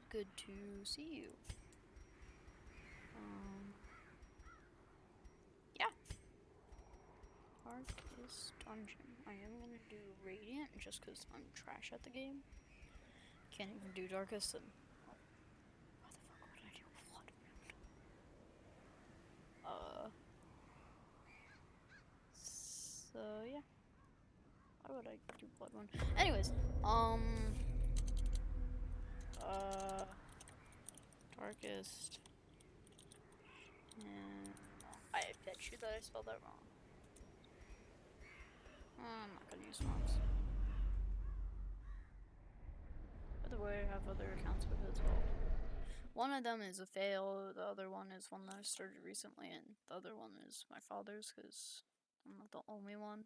Good to see you. Yeah. Darkest Dungeon. I am gonna do Radiant just because I'm trash at the game. Can't even do Darkest and... Why the fuck would I do Blood Moon? So yeah. Why would I do Blood Moon? Anyways, Darkest... I bet you that I spelled that wrong. I'm not gonna use mobs. By the way, I have other accounts with it as well. One of them is a fail, the other one is one that I started recently, and the other one is my father's, because I'm not the only one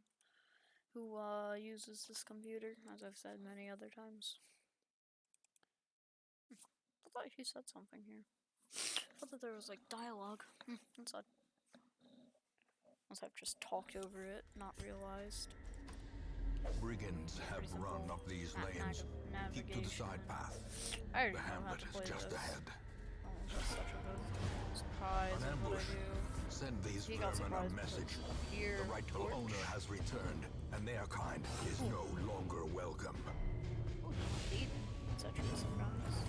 who uses this computer, as I've said many other times. I thought he said something here. I thought that there was like dialogue. That's odd. Unless I've just talked over it, not realized. Brigands have run up these lanes. Keep to the side path. The hamlet is just ahead. Just such a surprise. An ambush. Send these vermin a message. The rightful owner has returned, and their kind is no longer welcome. Oh, such a surprise.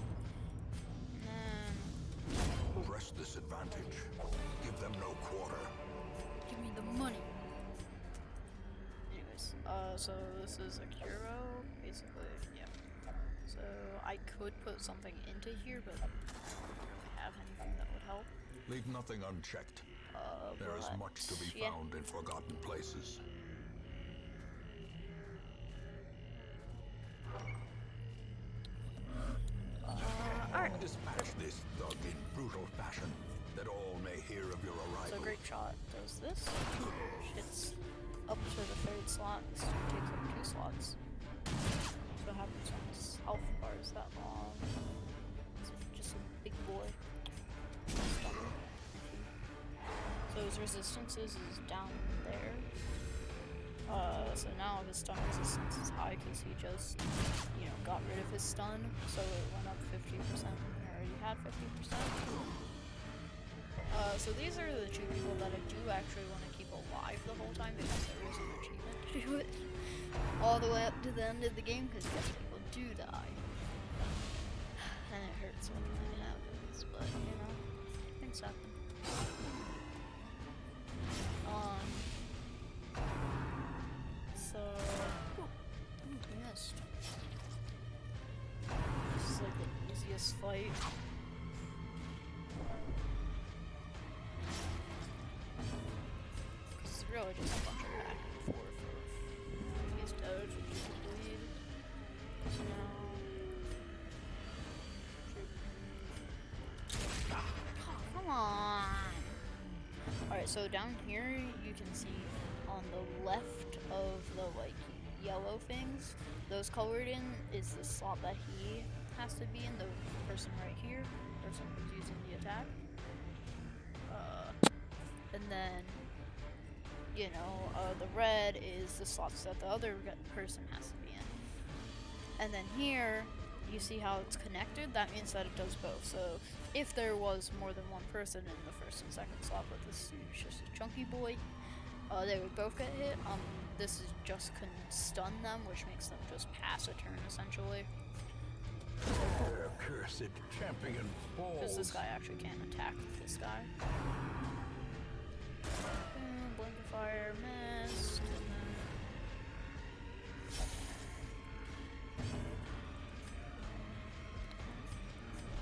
And then press this advantage. Give them no quarter. Give me the money. Anyways, so this is a Kuro, basically, yeah. So I could put something into here, but I don't really have anything that would help. Leave nothing unchecked. There is much to be found in forgotten places. Alright. Dispatch this thug in brutal fashion, that all may hear of your arrival. So Great Shot does this. Hits up to the third slot. This takes up 2 slots. So what happens when his health bar is that long? It's just a big boy. So his resistances is down there. So now his stun resistance is high because he just, got rid of his stun. So it went up 50% when he already had 50%. So these are the 2 people that I do actually want to keep alive the whole time because there is an achievement to do it. All the way up to the end of the game because yes, people do die. And it hurts when that happens, but things happen. So... we missed. This is like the easiest fight. It's really just a bunch of back and forth. He's dead, which is bleed. So now... come on! Alright, so down here you can see on the left of the yellow things, those colored in is the slot that he has to be in, the person right here, person who's using the attack. And then, the red is the slots that the other person has to be in. And then here, you see how it's connected? That means that it does both. So if there was more than one person in the first and second slot, but this is just a chunky boy, they would both get hit. This is just can stun them, which makes them just pass a turn essentially. Cursed champion falls. Because this guy actually can't attack this guy. Blink of fire, missed, and then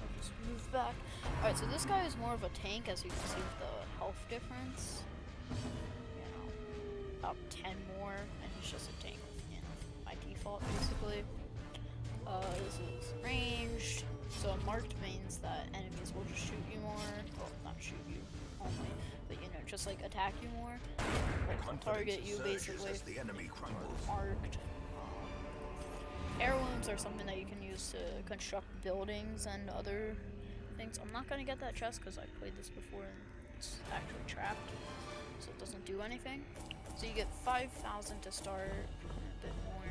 I'll just move back. Alright, so this guy is more of a tank, as you can see with the health difference. About 10 more, and he's just a tank, by default, basically. This is ranged, so marked means that enemies will just shoot you more. Well, not shoot you only, but just like attack you more. Like target you basically. As the enemy crumbles. Marked. Air wounds are something that you can use to construct buildings and other things. I'm not gonna get that chest because I played this before and it's actually trapped, so it doesn't do anything. So you get 5,000 to start, a bit more.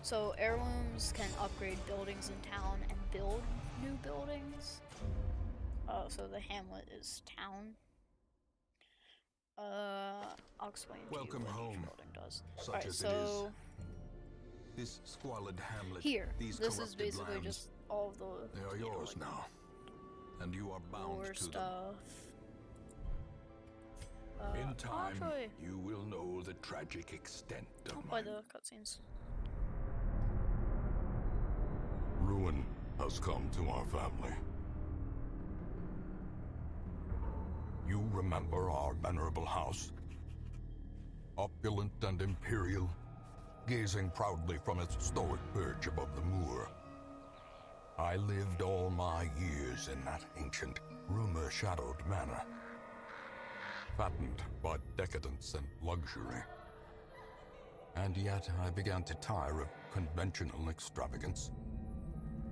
So heirlooms can upgrade buildings in town and build new buildings. So the hamlet is town. I'll explain to you what each building does. Alright, so this squalid hamlet, here, these this is basically lands, just all of the they are yours now, and you are bound to stuff. In time, you will know the tragic extent of by the cutscenes. Ruin has come to our family. You remember our venerable house? Opulent and imperial, gazing proudly from its stoic perch above the moor. I lived all my years in that ancient, rumor-shadowed manor, fattened by decadence and luxury. And yet I began to tire of conventional extravagance.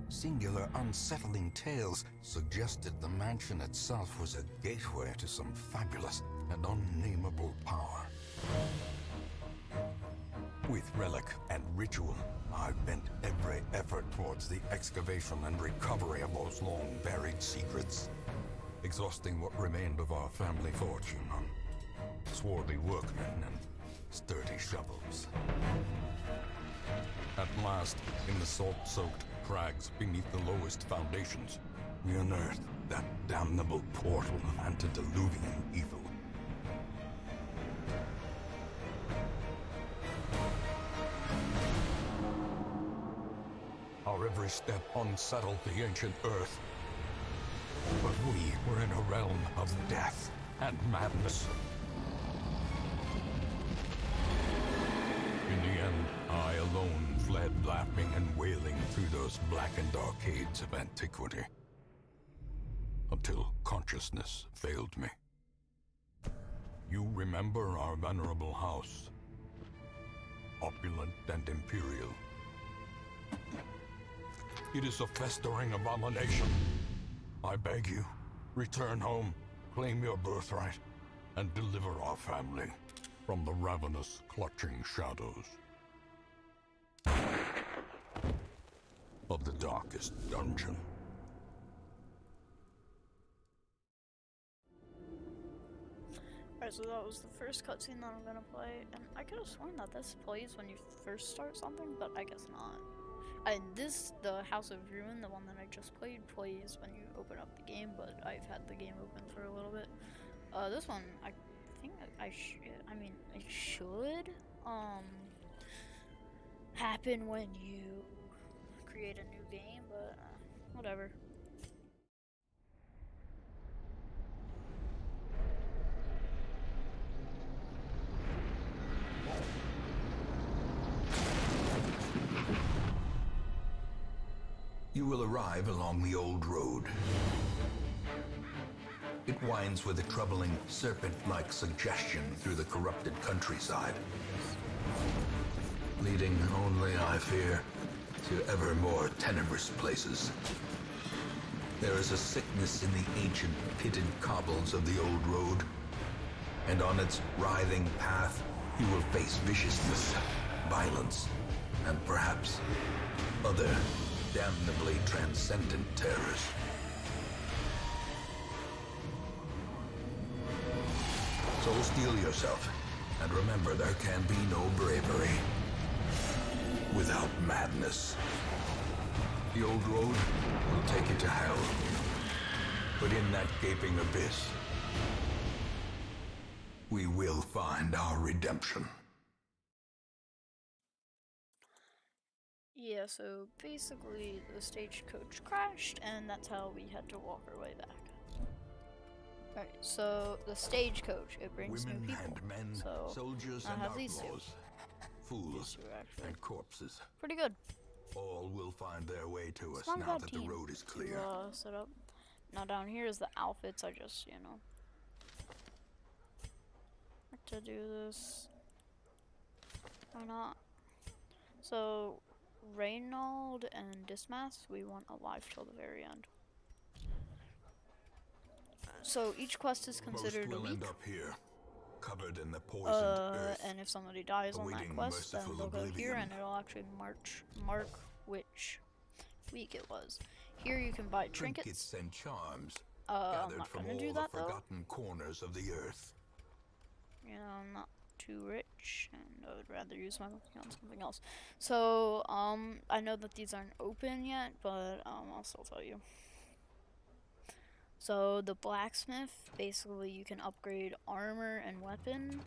Singular, unsettling tales suggested the mansion itself was a gateway to some fabulous and unnameable power. With relic and ritual, I've bent every effort towards the excavation and recovery of those long-buried secrets, exhausting what remained of our family fortune on swarthy workmen and sturdy shovels. At last, in the salt-soaked crags beneath the lowest foundations, we unearthed that damnable portal of antediluvian evil. Our every step unsettled the ancient earth. But we were in a realm of death and madness. In the end, I alone fled laughing and wailing through those blackened arcades of antiquity, until consciousness failed me. You remember our venerable house, opulent and imperial. It is a festering abomination. I beg you, return home, claim your birthright, and deliver our family from the ravenous, clutching shadows of the darkest dungeon. Alright, so that was the first cutscene that I'm gonna play, and I could have sworn that this plays when you first start something, but I guess not. And the House of Ruin, the one that I just played, plays when you open up the game, but I've had the game open for a little bit. This one, I think it should, happen when you create a new game, but, whatever. You will arrive along the old road. It winds with a troubling, serpent-like suggestion through the corrupted countryside, leading only, I fear, to ever more tenebrous places. There is a sickness in the ancient, pitted cobbles of the old road, and on its writhing path, you will face viciousness, violence, and perhaps other damnably transcendent terrors. So steel yourself, and remember there can be no bravery without madness. The old road will take you to hell, but in that gaping abyss, we will find our redemption. Yeah, so basically the stagecoach crashed, and that's how we had to walk our way back. Alright, so the stagecoach, it brings Women new people. and men, so soldiers I and have these outlaws, two. fools and corpses. Pretty good. All will find their way to us Not now bad that the team road is clear. to, set up. Now down here is the outfits. I just, like to do this. Why not? So Reynold and Dismas, we want alive till the very end. So each quest is considered Most will a week. end up here. covered in the poisoned earth. And if somebody dies on that awaiting quest, then merciful they'll go here, oblivion. and it'll actually mark which week it was. Here you can buy trinkets. And charms I'm gathered not from gonna all do the that though. forgotten corners of the earth. You know, I'm not too rich, and I would rather use my money on something else. So, I know that these aren't open yet, but, I'll still tell you. So, the blacksmith, basically you can upgrade armor and weapon.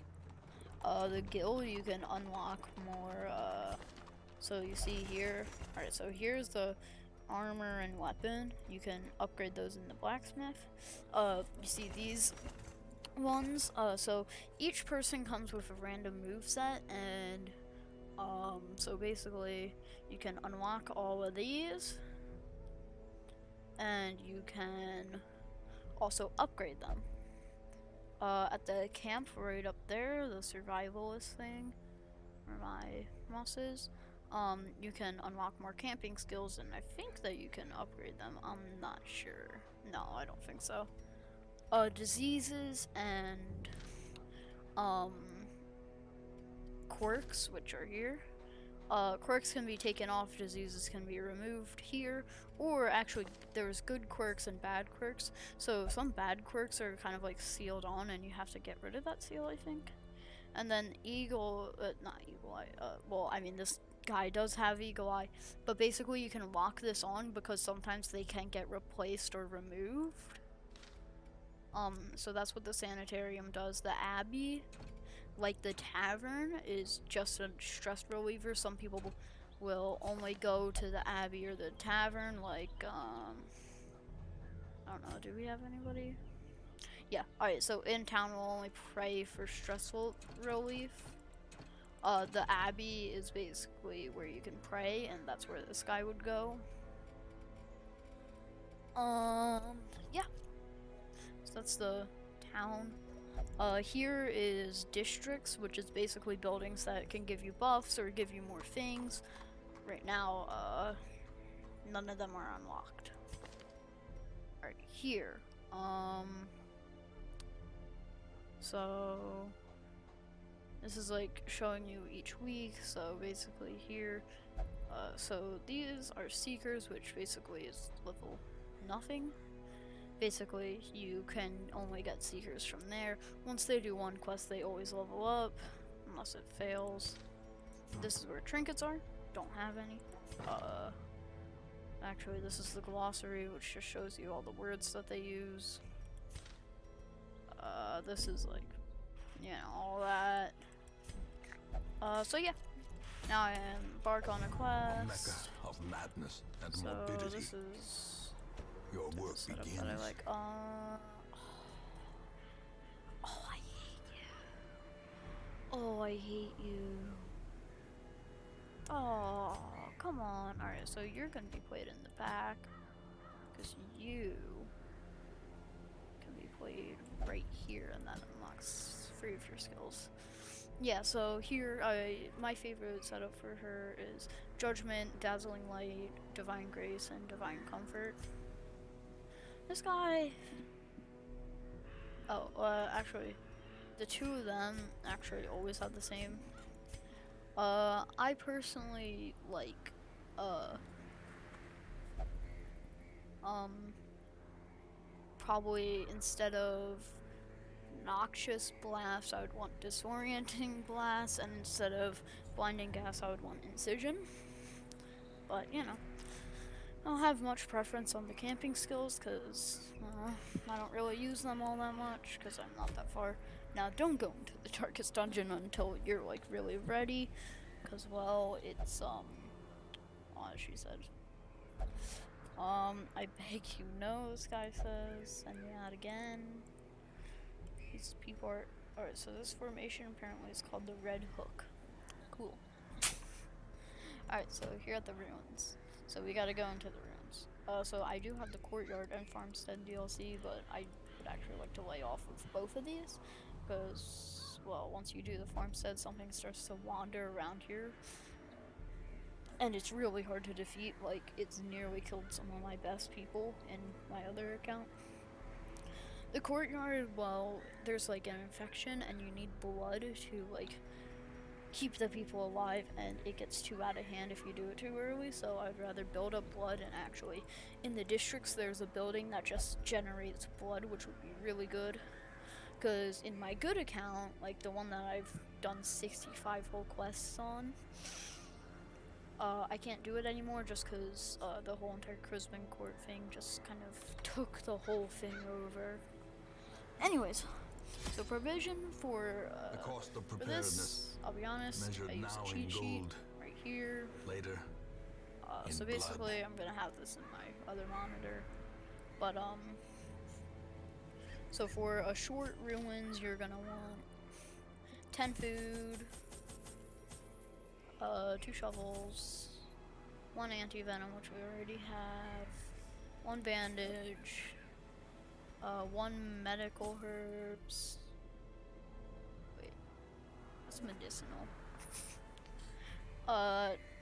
The guild, you can unlock more, so you see here, alright, so here's the armor and weapon. You can upgrade those in the blacksmith. You see these ones, so each person comes with a random moveset, and so basically you can unlock all of these, and you can also upgrade them. At the camp right up there, the survivalist thing, where my mouse is, you can unlock more camping skills, and I think that you can upgrade them. I'm not sure. No, I don't think so. Diseases and quirks, which are here. Quirks can be taken off, diseases can be removed here, or actually there's good quirks and bad quirks. So some bad quirks are kind of like sealed on, and you have to get rid of that seal, I think. And then not eagle eye, well, I mean, this guy does have eagle eye, but basically you can lock this on because sometimes they can get replaced or removed. So that's what the sanitarium does. The abbey, like the tavern, is just a stress reliever. Some people will only go to the abbey or the tavern, like, I don't know, do we have anybody? Yeah, alright, so in town we'll only pray for stressful relief. The abbey is basically where you can pray, and that's where this guy would go. Yeah. So that's the town. Here is districts, which is basically buildings that can give you buffs or give you more things. Right now, none of them are unlocked. Alright, here. So this is like showing you each week. So basically here, so these are seekers, which basically is level nothing. Basically, you can only get seekers from there. Once they do one quest, they always level up, unless it fails. This is where trinkets are. Don't have any. Actually, this is the glossary, which just shows you all the words that they use. This is like, you know, all that. So yeah. Now I embark on a quest. Mecca of madness and So morbidity. this is Your work setup begins. that I like. Oh, I hate you. Oh, I hate you. Oh, come on. Alright, so you're gonna be played in the back, because you can be played right here, and that unlocks 3 of your skills. Yeah, so here, my favorite setup for her is Judgment, Dazzling Light, Divine Grace, and Divine Comfort. This guy... Oh, actually, the 2 of them actually always have the same. I personally like, probably instead of Noxious Blast, I would want Disorienting Blast, and instead of Blinding Gas, I would want Incision. But, you know, I don't have much preference on the camping skills, because I don't really use them all that much, because I'm not that far. Now, don't go into the Darkest Dungeon until you're, like, really ready, because, well, it's, as she said. I beg you no, this guy says, send me out again. These people are, alright, so this formation apparently is called the Red Hook. Cool. Alright, so here at the ruins. So we gotta go into the ruins. So I do have the Courtyard and Farmstead DLC, but I would actually like to lay off of both of these, because, well, once you do the Farmstead, something starts to wander around here. And it's really hard to defeat. Like, it's nearly killed some of my best people in my other account. The courtyard, well, there's like an infection and you need blood to like keep the people alive, and it gets too out of hand if you do it too early, so I'd rather build up blood. And actually, in the districts, there's a building that just generates blood, which would be really good. Because in my good account, like the one that I've done 65 whole quests on, I can't do it anymore just because the whole entire Crispin Court thing just kind of took the whole thing over. Anyways, so provision for The cost of for preparedness, this, I'll be honest, measured I use now a in cheat sheet gold, right here. later in So blood. basically, I'm gonna have this in my other monitor, but so for a short ruins, you're gonna want 10 food, 2 shovels, 1 anti-venom, which we already have, 1 bandage, 1 medical herbs. Wait, that's medicinal.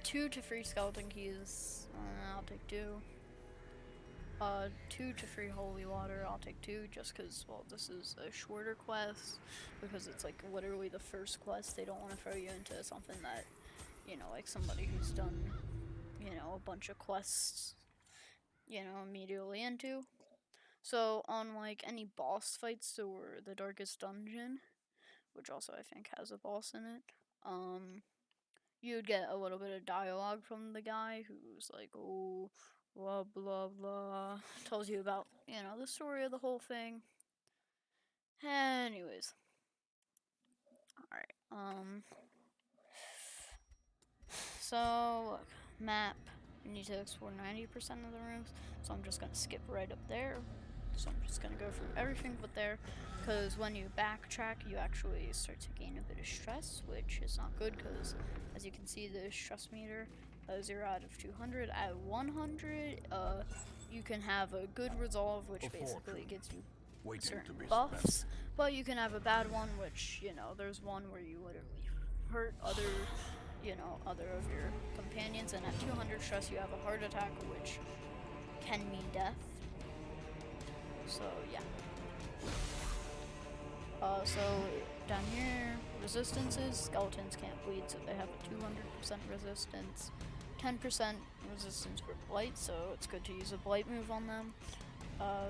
2 to 3 skeleton keys. I'll take 2. 2 to 3 holy water. I'll take 2 just because, well, this is a shorter quest, because it's like literally the first quest. They don't want to throw you into something that, you know, like somebody who's done, you know, a bunch of quests, you know, immediately into. So on like any boss fights or the darkest dungeon, which also I think has a boss in it, you'd get a little bit of dialogue from the guy who's like, oh, blah blah blah, tells you about, you know, the story of the whole thing. Anyways, alright, so look, map, you need to explore 90% of the rooms, so I'm just gonna skip right up there. So I'm just gonna go through everything but there, because when you backtrack, you actually start to gain a bit of stress, which is not good, because as you can see, the stress meter, 0 out of 200. At 100, you can have a good resolve, which basically gives you certain buffs, but you can have a bad one, which, you know, there's one where you literally hurt other, you know, other of your companions, and at 200 stress, you have a heart attack, which can mean death. So yeah. So down here, resistances, skeletons can't bleed, so they have a 200% resistance, 10% resistance for blight, so it's good to use a blight move on them.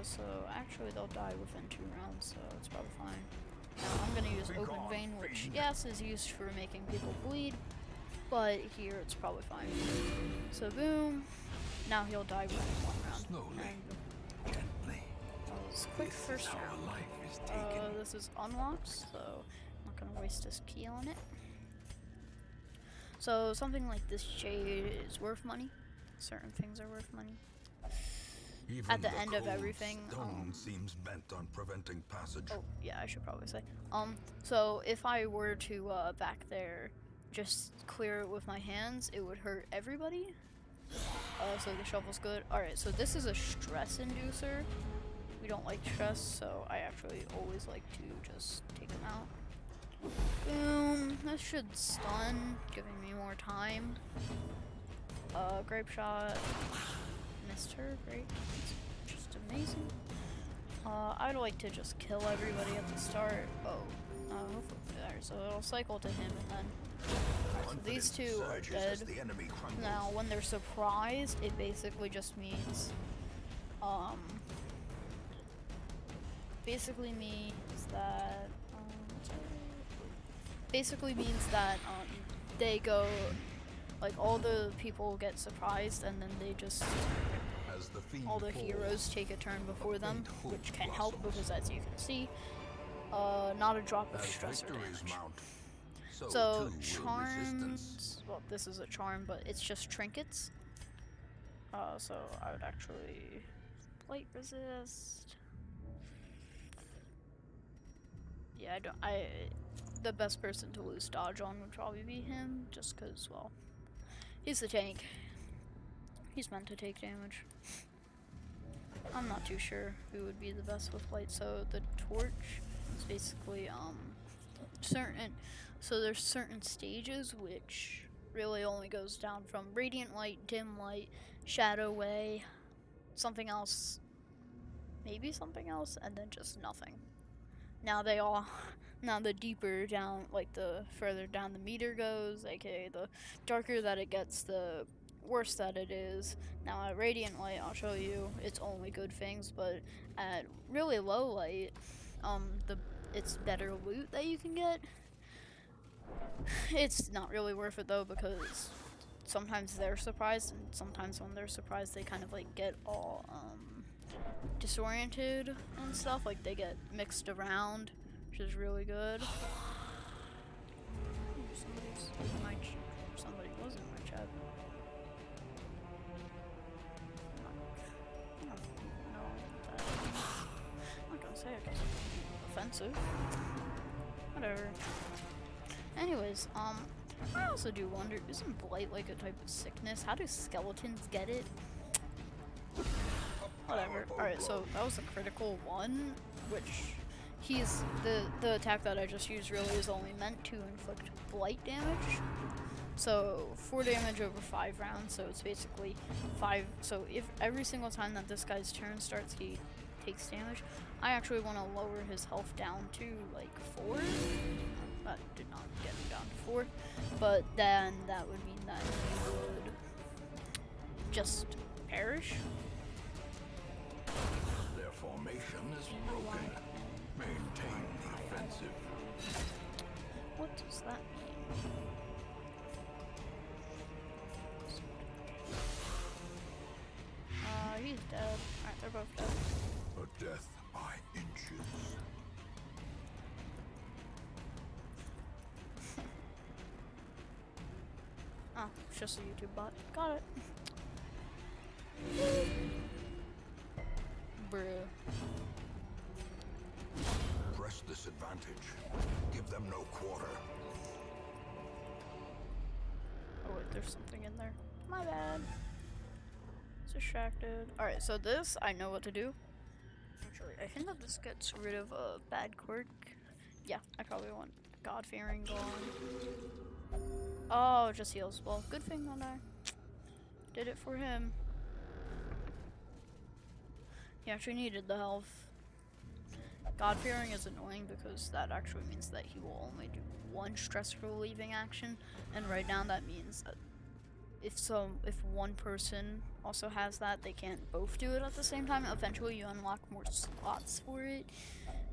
So actually they'll die within 2 rounds, so it's probably fine. Now I'm gonna use Open Vein, which yes is used for making people bleed, but here it's probably fine. So boom, now he'll die within 1 round. Slowly, And gently. quick first round. This is unlocked, so I'm not gonna waste this key on it. So something like this jade is worth money. Certain things are worth money. Even At the the end of cold everything, stone seems bent on preventing passage. oh yeah, I should probably say. So if I were to back there, just clear it with my hands, it would hurt everybody. So the shovel's good. Alright, so this is a stress inducer. We don't like stress, so I actually always like to just take them out. Boom. That should stun, giving me more time. Grape shot. Missed her. Great. Just amazing. I'd like to just kill everybody at the start. Oh. Hopefully there. So it'll cycle to him and then. So these two are dead. Now, when they're surprised, it basically just means, they go, like, all the people get surprised, and then they just, all the heroes take a turn before them, which can help, because as you can see, not a drop of stress or damage. So charms, well, this is a charm, but it's just trinkets. So I would actually blight resist. Yeah, the best person to lose dodge on would probably be him, just because, well, he's the tank. He's meant to take damage. I'm not too sure who would be the best with blight. So the torch is basically, so there's certain stages which really only goes down from radiant light, dim light, shadow way, something else. maybe something else, and then just nothing. Now the deeper down, like the further down the meter goes, aka the darker that it gets, the worse that it is. Now at radiant light, I'll show you, it's only good things, but at really low light, it's better loot that you can get. It's not really worth it though, because sometimes they're surprised, and sometimes when they're surprised, they kind of like get all disoriented and stuff. Like they get mixed around, which is really good. Ooh, somebody was in my chat. I don't know that. I'm not gonna say it 'cause it's offensive. Whatever. Anyways, I also do wonder, isn't blight like a type of sickness? How do skeletons get it? Whatever. Alright, so that was a critical one, which he's the attack that I just used really is only meant to inflict blight damage. So 4 damage over 5 rounds, so it's basically 5. So if every single time that this guy's turn starts he takes damage, I actually want to lower his health down to like 4. That did not get him down to 4, but then that would mean that he would just perish. Their formation is broken. Maintain the offensive. What does that mean? He's dead. Alright, they're both dead. A death by inches. Oh, it's just a YouTube bot. Got it. Bruh. Press this advantage. Give them no quarter. Oh wait, there's something in there. My bad. Distracted. Alright, so this, I know what to do. Actually, I think that this gets rid of a bad quirk. Yeah, I probably want God-fearing gone. Oh, it just heals. Well, good thing that I did it for him. He actually needed the health. God-fearing is annoying because that actually means that he will only do one stress relieving action, and right now that means that if one person also has that, they can't both do it at the same time. Eventually you unlock more slots for it.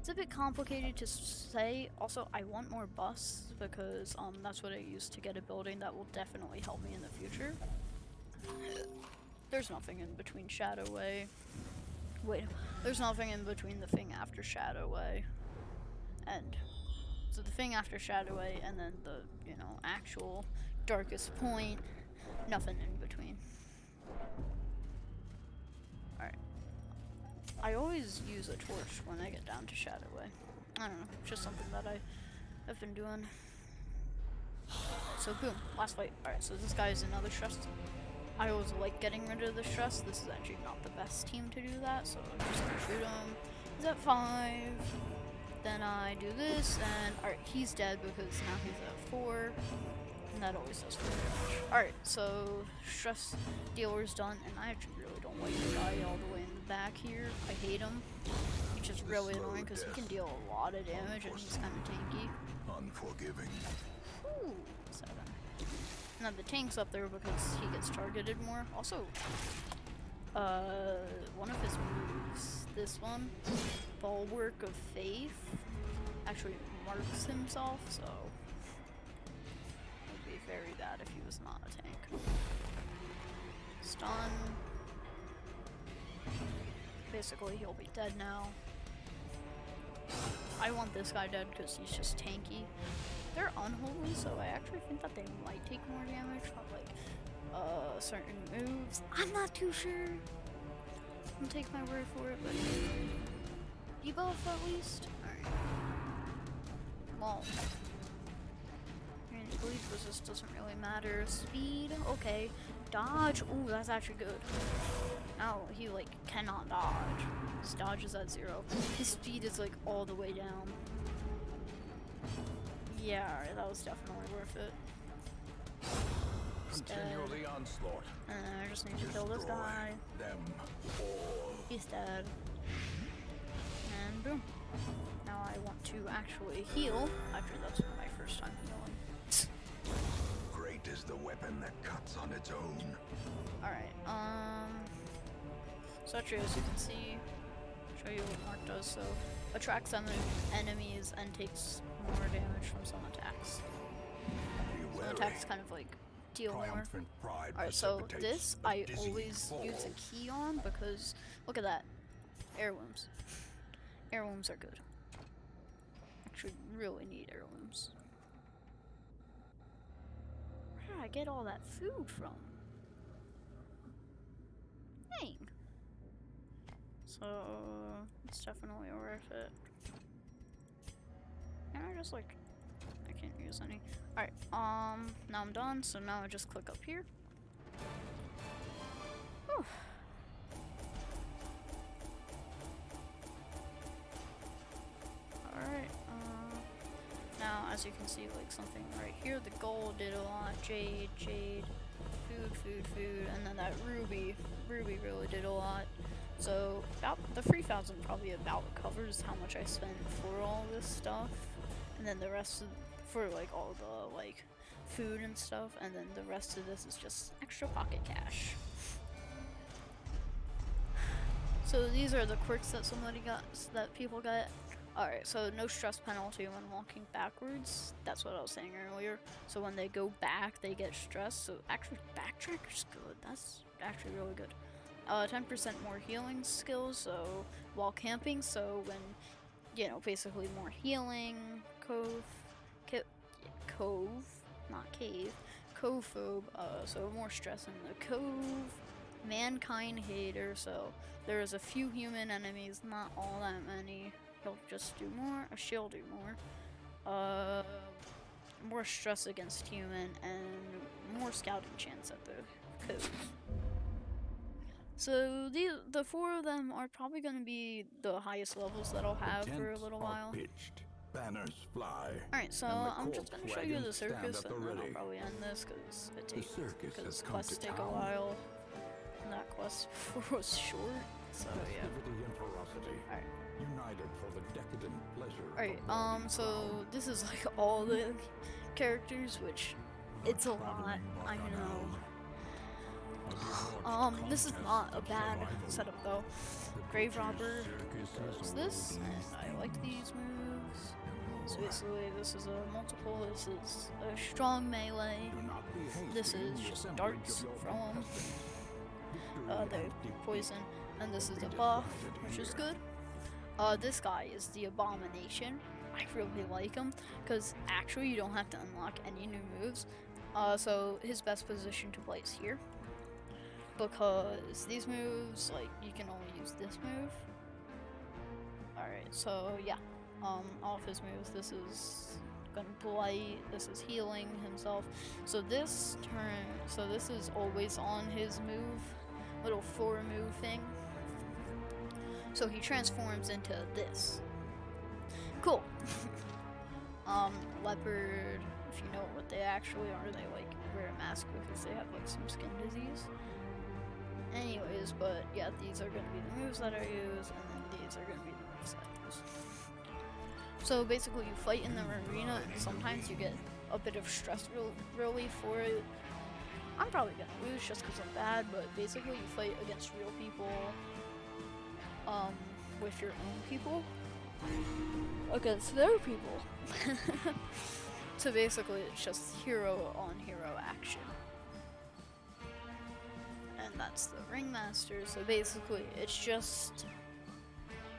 It's a bit complicated to say. Also, I want more buffs because that's what I use to get a building that will definitely help me in the future. There's nothing in between Shadow Way. Wait, there's nothing in between the thing after Shadow Way. And so the thing after Shadow Way and then the, actual darkest point. Nothing in between. Alright. I always use a torch when I get down to Shadow Way. I don't know, it's just something that I've been doing. So boom, last fight. Alright, so this guy is another stress. I always like getting rid of the stress. This is actually not the best team to do that, so I'm just gonna shoot him. He's at 5. Then I do this, and alright, he's dead because now he's at 4. And that always does 4 damage. Alright, so stress dealer's done, and I actually really don't like the guy all the way in the back here. I hate him. He's just really annoying because he can deal a lot of damage and he's kind of tanky. Unforgiving. Ooh, 7. Now the tank's up there because he gets targeted more. Also, one of his moves, this one, Bulwark of Faith, actually marks himself, so it would be very bad if he was not a tank. Stun. Basically, he'll be dead now. I want this guy dead because he's just tanky. They're unholy, so I actually think that they might take more damage from like certain moves. I'm not too sure. I'm gonna take my word for it, but debuff at least. Alright. Well, bleed resist doesn't really matter. Speed, okay. Dodge, ooh, that's actually good. Now he like cannot dodge. His dodge is at 0. His speed is like all the way down. Yeah, alright, that was definitely worth it. Continue the onslaught. And I just need to kill this guy. Them all. He's dead. boom. Now I want to actually heal. Actually, that's my first time healing. Great is the weapon that cuts on its own. Alright, so actually, as you can see, show you what Mark does. So, attracts enemies and takes more damage from some attacks. Some attacks kind of like deal more. Alright, so this I always use a key on because, look at that, heirlooms. Heirlooms are good. Actually, really need heirlooms. Where did I get all that food from? Dang. So, it's definitely worth it. Can I just like, I can't use any. Alright, now I'm done, so now I just click up here. Whew. Alright, now as you can see, like something right here, the gold did a lot, jade, food, and then that ruby really did a lot. So about the 3,000 probably about covers how much I spent for all this stuff, and then the rest of, for like all the like food and stuff, and then the rest of this is just extra pocket cash. So these are the quirks that somebody got, that people got. Alright, so no stress penalty when walking backwards. That's what I was saying earlier. So when they go back, they get stressed. So actually, backtracker's good. That's actually really good. 10% more healing skills, so while camping, so when, you know, basically more healing, cove, so more stress in the cove, mankind hater, so there is a few human enemies, not all that many, he'll just do more, she'll do more, more stress against human, and more scouting chance at the cove. So the four of them are probably going to be the highest levels that I'll have for a little while. Pitched, banners fly. Alright, so I'm just going to show you the circus, and then I'll probably end this because it takes, because quests take a while, and that quest was short. So yeah. Alright. United for the decadent pleasure. Alright, so this is like all the characters, which it's a lot, I know. This is not a bad setup though. Grave Robber does this, and I like these moves. So basically, this is a multiple, this is a strong melee, this is just darts from the poison, and this is a buff, which is good. This guy is the Abomination. I really like him, because actually you don't have to unlock any new moves. So his best position to play is here, because these moves, like, you can only use this move. Alright, so yeah, all of his moves, this is gonna blight, this is healing himself. So this turn, so this is always on his move, little 4 move thing. So he transforms into this. Cool. Leopard, if you know what they actually are, they like wear a mask because they have like some skin disease. Anyways, but yeah, these are gonna be the moves that I use, and then these are gonna be the moves that I use. So basically, you fight in the arena, and sometimes you get a bit of stress relief for it. I'm probably gonna lose just because I'm bad, but basically, you fight against real people, with your own people, against their people. So basically, it's just hero on hero action. And that's the Ringmaster, so basically it's just,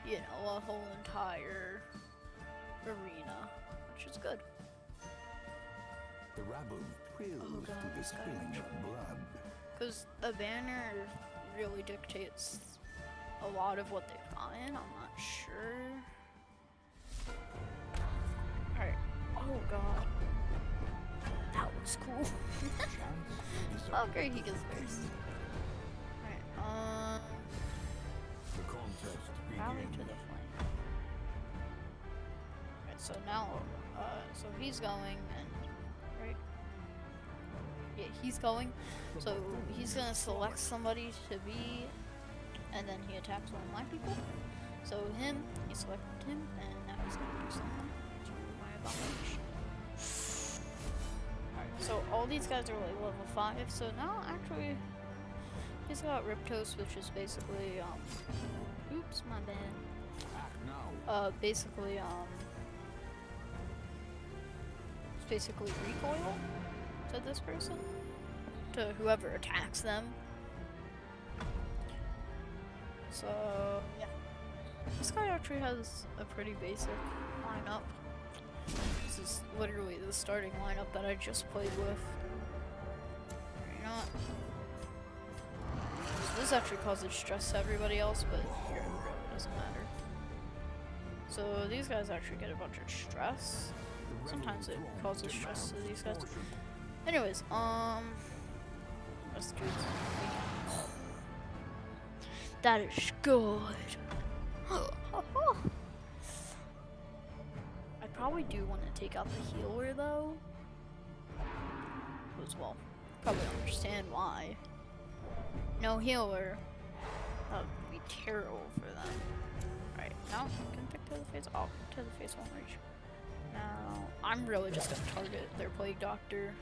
you know, a whole entire arena, which is good. The rabble thrills to the spilling of blood. Because the banner really dictates a lot of what they find, I'm not sure. Alright, oh god. That was cool. Oh great, he gets first. The contest Rally to begins. the flame. Right, so now, so he's going, and, right? Yeah, he's going, so he's gonna select somebody to be, and then he attacks one of my people. So him, he selected him, and now he's gonna do something to my abomination. Alright, so all these guys are like level 5, so now actually he's got Riptos, which is basically oops, my bad. Act now. Basically it's basically recoil to this person, to whoever attacks them. So yeah, this guy actually has a pretty basic lineup. This is literally the starting lineup that I just played with. You know what? So this actually causes stress to everybody else, but here it doesn't matter. So these guys actually get a bunch of stress. Sometimes it causes stress to these guys. Anyways, let's do this. That is good. I probably do want to take out the healer though. As well, probably understand why. No healer. That would be terrible for them. Right, now I can pick to the face. Oh, to the face won't reach. Now I'm really just gonna target their Plague Doctor.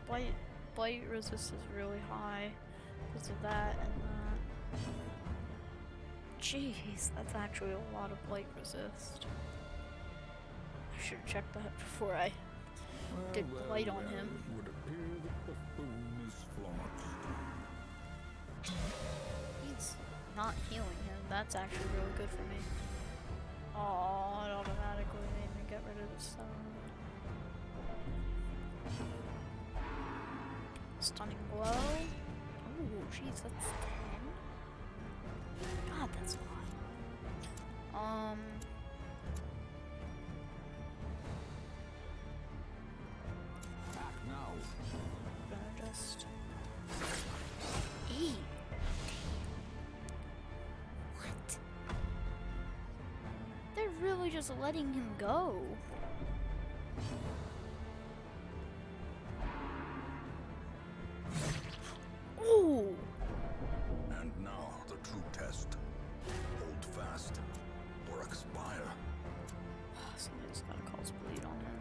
Blight resist is really high because of that and that. Jeez, that's actually a lot of Blight resist. I should have checked that before I did Blight on him. It would appear that the fool is flummoxed. He's not healing him. That's actually really good for me. Oh, it automatically made me get rid of the stun. Stunning blow. Oh, jeez, that's 10. God, that's a lot. Act now. Gonna just 8. What? They're really just letting him go. Ooh. And now the true test. Hold fast or expire. Somebody's gotta cause bleed on him.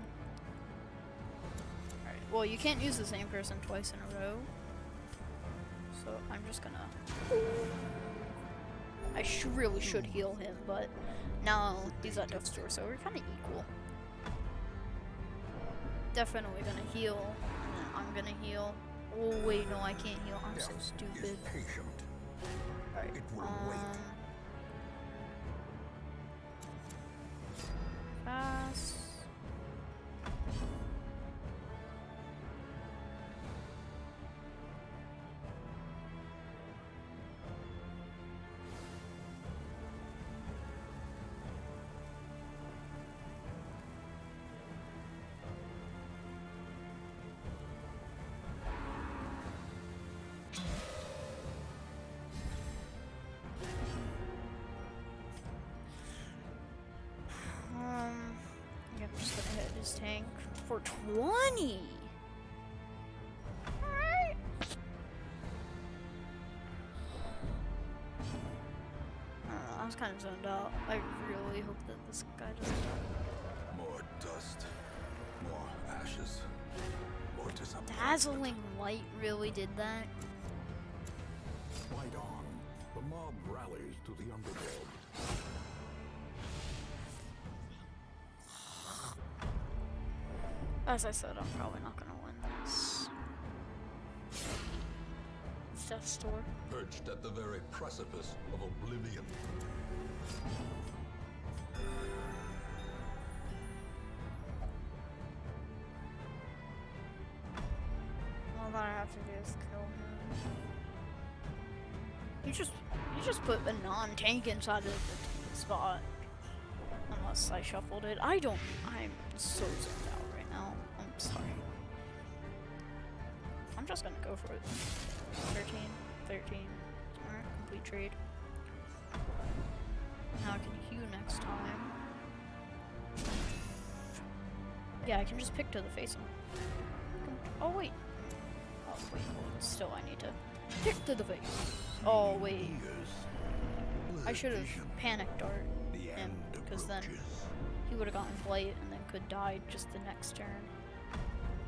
Alright, well, you can't use the same person twice in a row. So I'm just gonna... I really should heal him, but now he's at death's door, so we're kind of equal. Definitely gonna heal, and then I'm gonna heal. Oh wait, no, I can't heal. I'm so stupid. Patient. Alright, It will wait. Fast. Yeah, I'm just gonna hit his tank for 20. Alright. I don't know, I was kind of zoned out. I really hope that this guy doesn't die. More dust. More ashes. More disappointment. Dazzling light really did that. Fight on. The mob rallies to the underworld. As I said, I'm probably not gonna win this. It's Death's Door. Perched at the very precipice of oblivion. All that I have to do is kill him. You just put a non-tank inside of the spot. Unless I shuffled it. I'm so zoned out right now. I'm sorry. I'm just gonna go for it. 13. Alright, complete trade. Now I can heal next time. Yeah, I can just pick to the face him. Oh wait. Oh wait, well, still I need to pick to the face. Oh wait. Years. I should have panic dart The him, end because then approaches. he would have gotten blight and then could die just the next turn.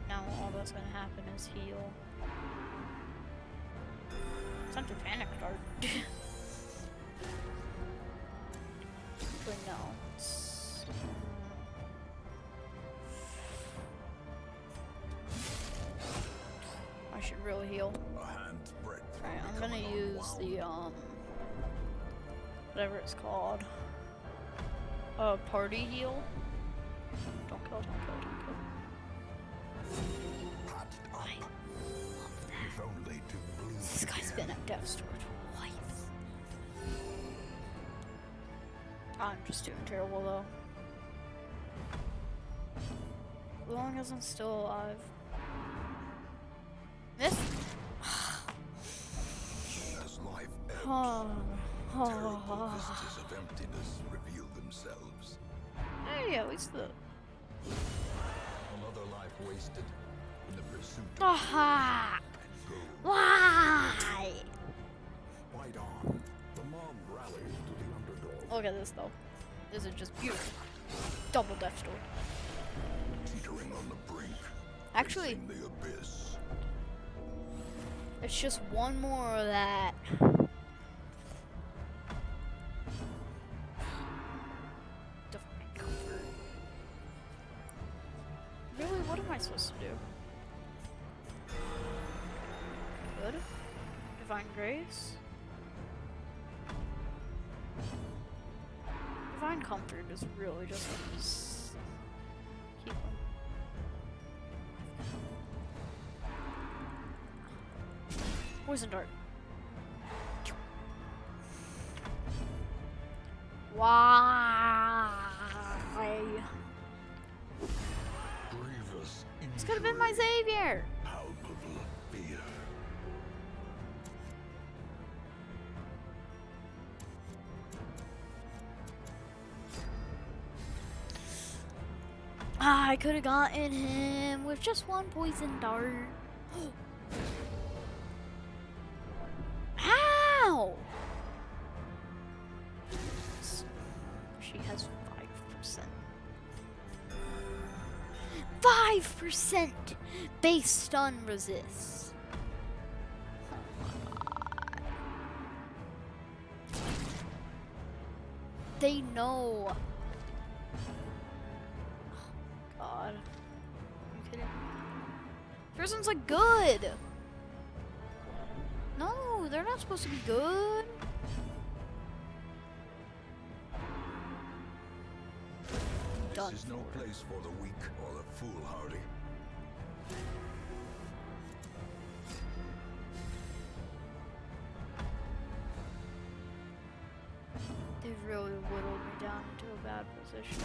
Now all that's gonna happen is heal. It's time to panic dart. But no, it's, I should really heal. A hand's breadth. Alright, I'm from gonna becoming use the unwound. whatever it's called. Party heal. Don't kill, don't kill, don't kill. Patched up. I love that. If only to bleed This guy's again. been at Death's Door twice. I'm just doing terrible though. As long as I'm still alive. Miss? As life ebbs, Oh. terrible vistas of emptiness reveal themselves. Hey, at least the. Another life wasted in the pursuit of Aha! and gold. Why? Fight on. The mob rallies to the underdog. Look at this though. This is just beautiful. Double Death's Door. Teetering on the brink. Actually, facing the abyss. it's just one more of that. Divine Comfort. Really, what am I supposed to do? Good? Divine Grace? Divine Comfort is really just keep them. Poison Dart. Why? Grievous This could have been my injury. savior. Palpable fear. I could have gotten him with just one poison dart. How? She has 5%. 5% base stun resist. Oh my god. They know. God. Are you kidding me? Prison's like good. No, they're not supposed to be good. Done. This is no place for the weak or the foolhardy. They've really whittled me down into a bad position.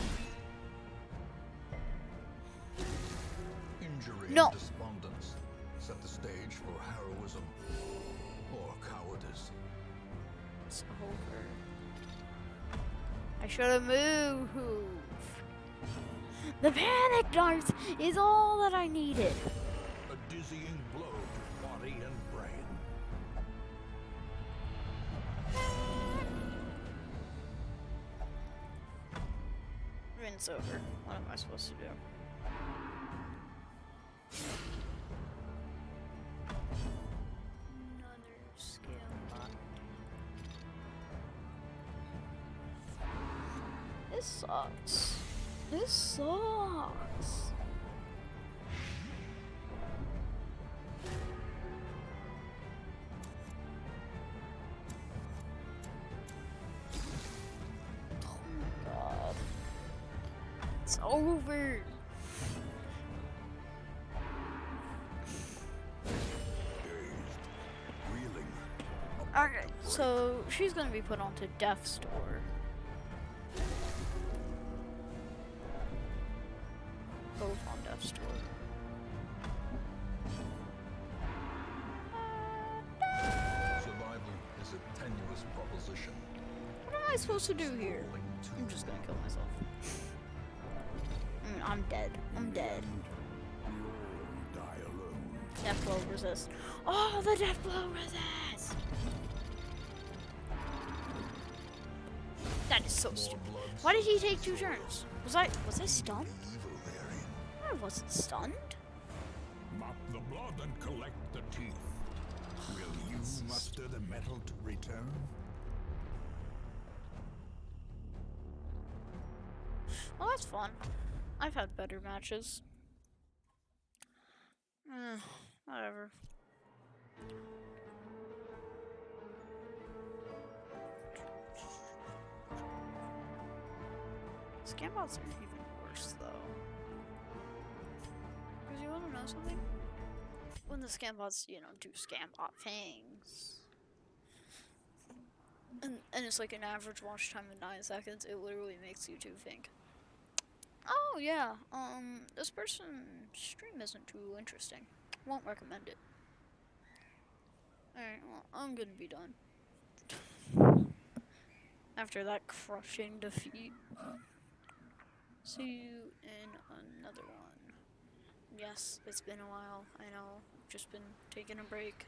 Injury No. and despondence set the stage for heroism or cowardice. It's over. I should have moved. The panic darts is all that I needed. A dizzying blow to body and brain. It's over. What am I supposed to do? Another skill up. This sucks. This sucks. Oh my god. It's over. Dazed, reeling. Okay, so she's gonna be put onto Death's Door. Both on Death's Door. Survival is a tenuous proposition. What am I supposed to do here? Falling too I'm just gonna kill myself. I'm dead. I'm dead. You all die alone. Death blow resist. Oh, the death blow resist! is so More stupid. blood Why did he take 2 turns? Was I stunned? evil therein. I wasn't stunned. Mop the blood and collect the teeth. Will you muster the metal to return? Well, that's fun. I've had better matches. Whatever. Scambots are even worse, though. Because you want to know something? When the Scambots, do Scambot things, and it's like an average watch time of 9 seconds, it literally makes YouTube think, oh yeah, this person's stream isn't too interesting. Won't recommend it. Alright, well, I'm gonna be done. After that crushing defeat. See you in another one. Yes, it's been a while, I know. Just been taking a break.